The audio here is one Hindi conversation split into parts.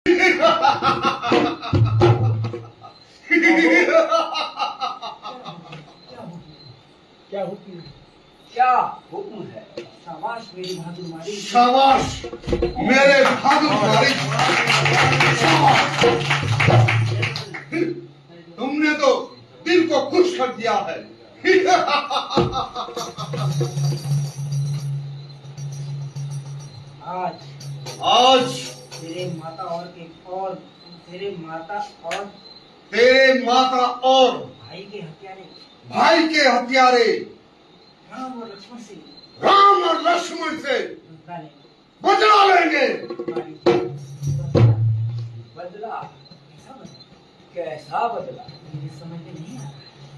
क्या हुक्म है? क्या हुक्म है? शाबाश मेरी बहादुर मारी। शाबाश मेरे बहादुर मारी। तुमने तो दिल को खुश कर दिया है। आज तेरे माता और भाई के हत्यारे राम और लक्ष्मण से बदला लेंगे। बदला? कैसा बदला?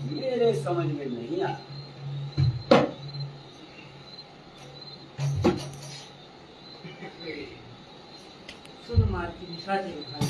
मेरे समझ में नहीं आ। सुन मार की निशानी उठाई।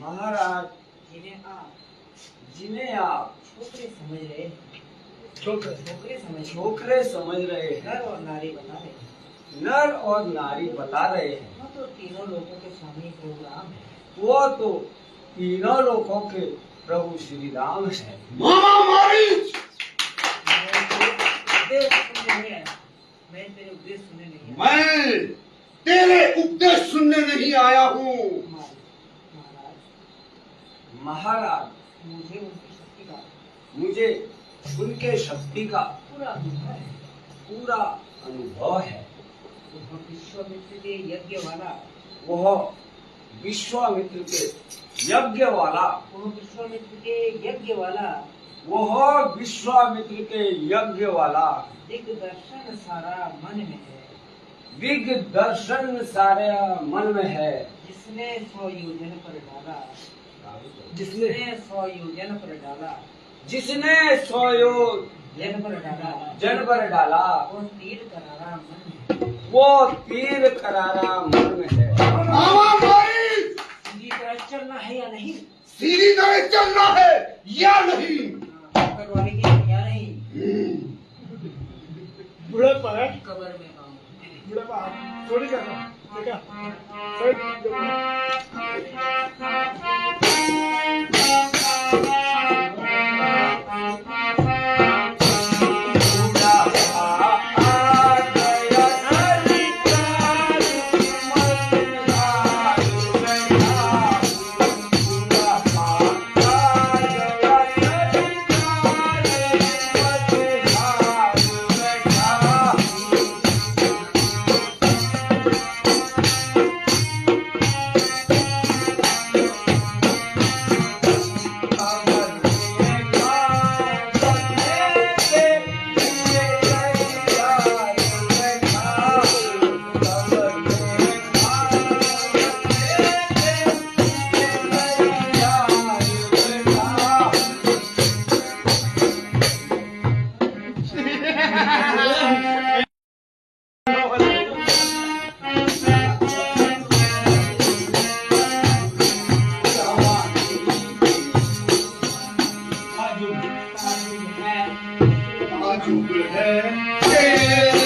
महाराज, जिन्हें आप छोकरे समझ रहे हैं, नर और नारी बता रहे हैं, नर और नारी बता रहे हैं, वो तो तीनों लोगों के स्वामी प्रभु राम है। वो तो तीनों लोगों के प्रभु श्री राम है। मामा मारीच, मैं तेरे उपदेश सुनने नहीं आया। मैं तेरे उपदेश सुनने नहीं आया हूँ। महाराज, मुझे उनकी शक्ति का मुझे उनके शक्ति का पूरा अनुभव है। पूरा अनुभव है। वह विश्वामित्र के यज्ञ वाला, वह विश्वामित्र के यज्ञ वाला, वह विश्वामित्र के यज्ञ वाला वह विश्वामित्र के यज्ञ वाला दिग्दर्शन सारा मन में है, दिग्दर्शन सारे मन में है। जिसने 100 योजन पर डाला, जिसने जिसने 100 योजन पर डाला, जिसने 100 जन पर डाला, जन पर डाला, वो तीर करारा मन में, वो तीर करारा मन में है। मामा भाई, सीधी तरह चलना है या नहीं, सीधी तरह चलना है या नहीं? पकड़ वाले की या नहीं, बुढ़े पर है, कब्र में आऊं। बुढ़े पर चोरी करना, देखा? आजुब है तेरे